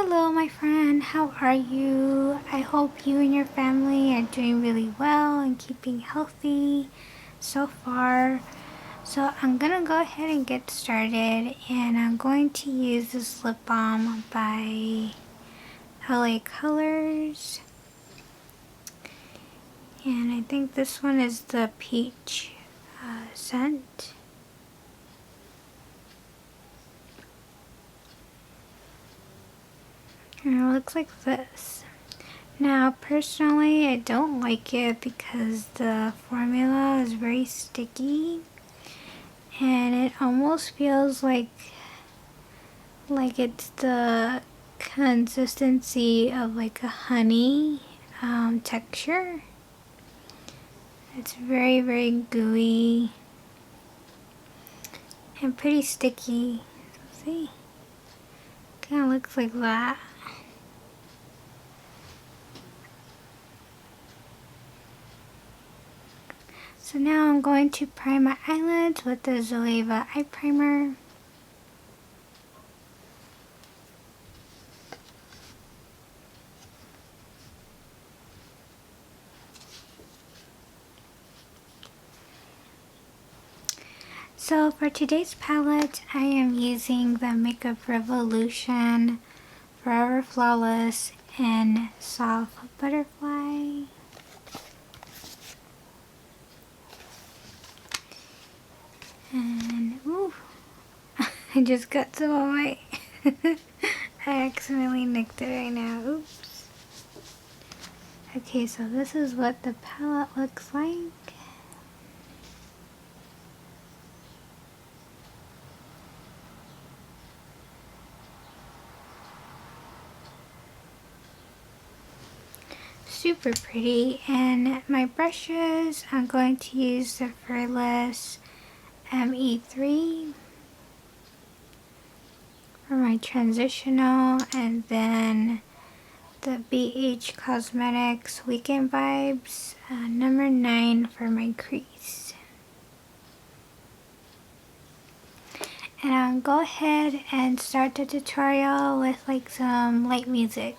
Hello, my friend. How are you? I hope you and your family are doing really well and keeping healthy so far. So I'm gonna go ahead and get started, and I'm going to use this lip balm by L.A Colors. And I think this one is the peach scent. And it looks like this. Now, personally, I don't like it because the formula is very sticky, and it almost feels like it's the consistency of like a honey texture. It's very, very gooey and pretty sticky. So see, kind of looks like that. So now I'm going to prime my eyelids with the Zoeva eye primer. So for today's palette, I am using the Makeup Revolution Forever Flawless in Soft Butterfly. And ooh, I just got some on my I accidentally nicked it right now. Oops. Okay, so this is what the palette looks like. Super pretty. And my brushes, I'm going to use the Fearless ME3 for my transitional, and then the BH Cosmetics Weekend Vibes number 9 for my crease. And I'll go ahead and start the tutorial with like some light music.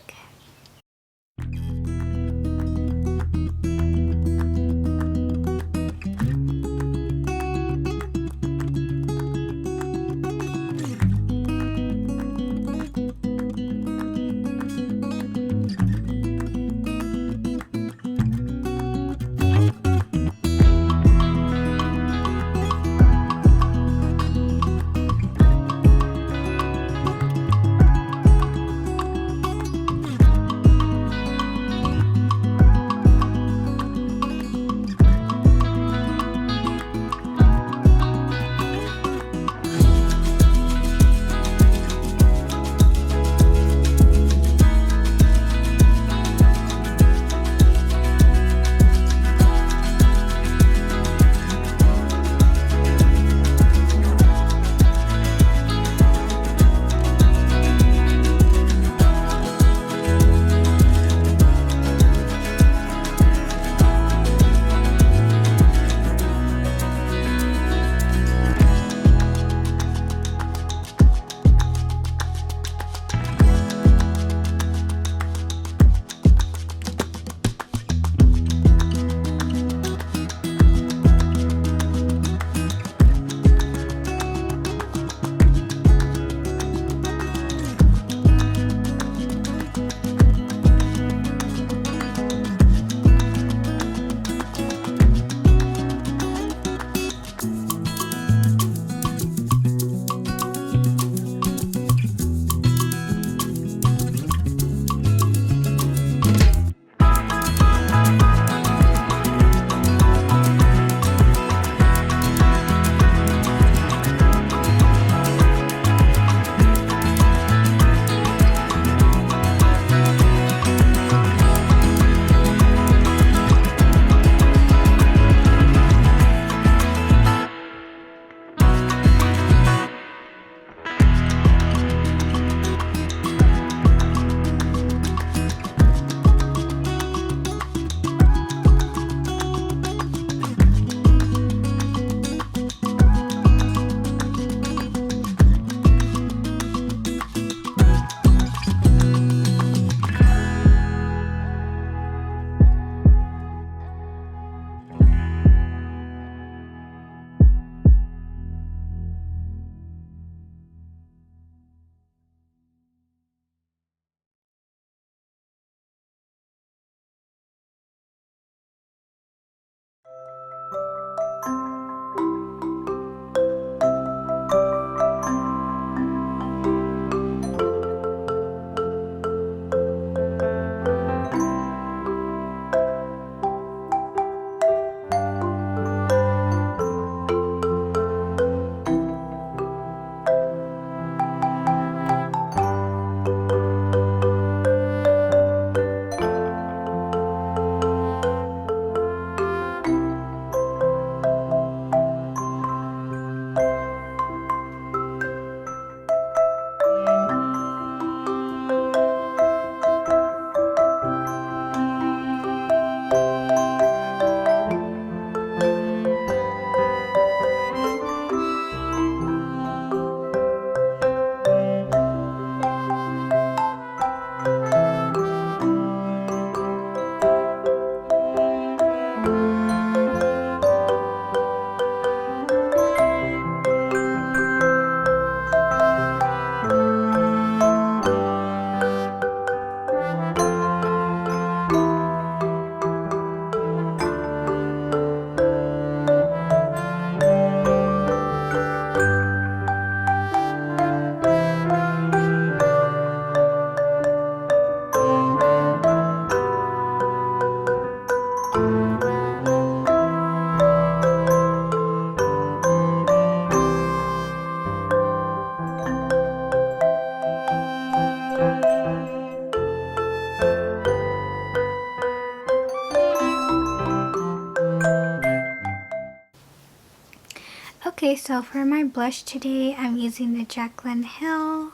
Okay, so for my blush today, I'm using the Jaclyn Hill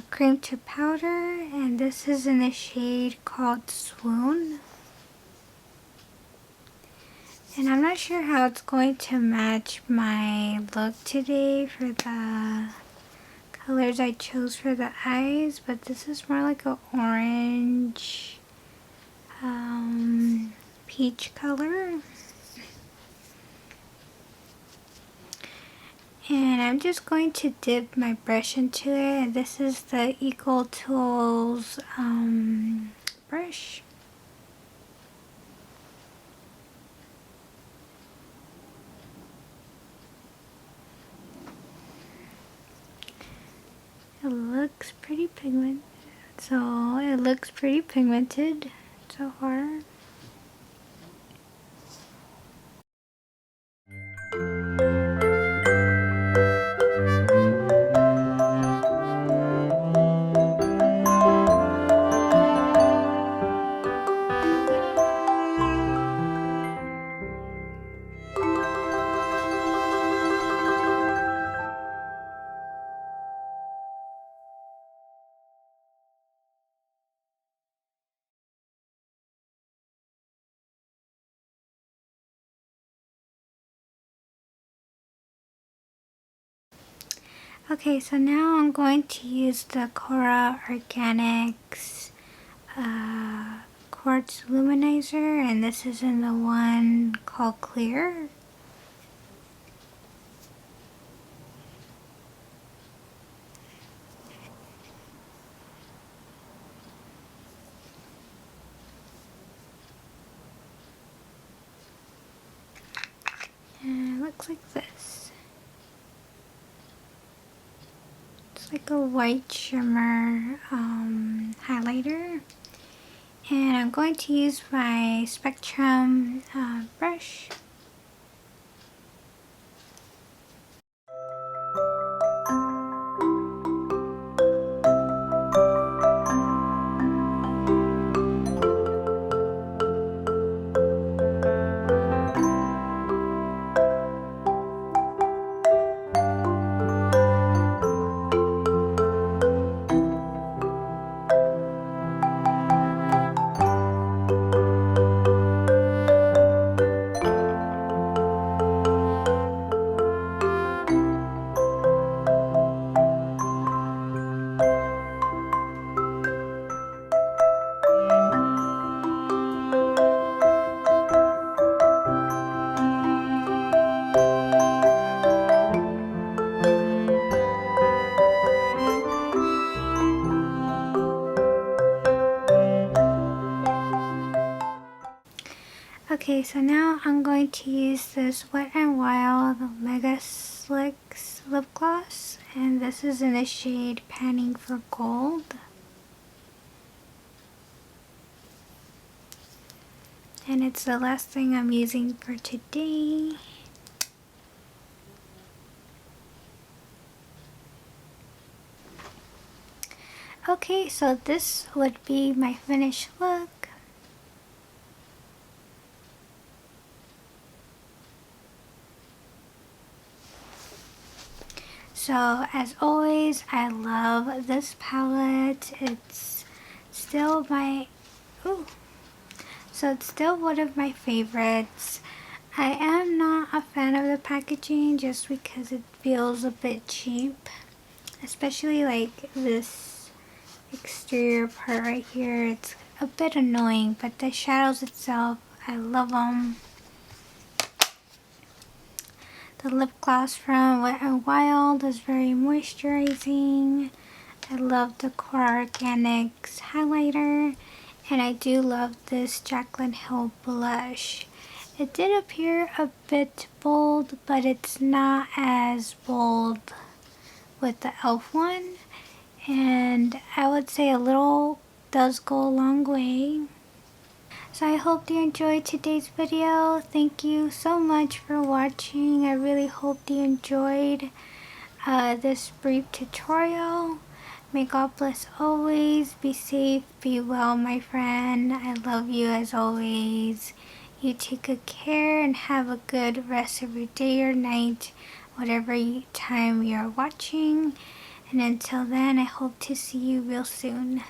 cream to powder, and this is in the shade called Swoon. And I'm not sure how it's going to match my look today for the colors I chose for the eyes, but this is more like an orange peach color. And I'm just going to dip my brush into it, and this is the Eco Tools brush. It looks pretty pigmented, so far. Okay, so now I'm going to use the Kora Organics quartz luminizer, and this is in the one called Clear. And it looks like this. It's like a white shimmer highlighter. And I'm going to use my Spectrum brush. Okay, so now I'm going to use this Wet n Wild Mega Slicks lip gloss, and this is in the shade Panning for Gold. And it's the last thing I'm using for today. Okay, so this would be my finished look. So as always, I love this palette. It's still it's still one of my favorites. I am not a fan of the packaging just because it feels a bit cheap, especially like this exterior part right here. It's a bit annoying, but the shadows itself, I love them. The lip gloss from Wet n Wild is very moisturizing. I love the Kora Organics highlighter, and I do love this Jaclyn Hill blush. It did appear a bit bold, but it's not as bold with the e.l.f. one, and I would say a little does go a long way. So I hope you enjoyed today's video. Thank you so much for watching. I really hope you enjoyed this brief tutorial. May God bless always. Be safe, be well, my friend. I love you as always. You take good care and have a good rest of your day or night, whatever time you're watching. And until then, I hope to see you real soon.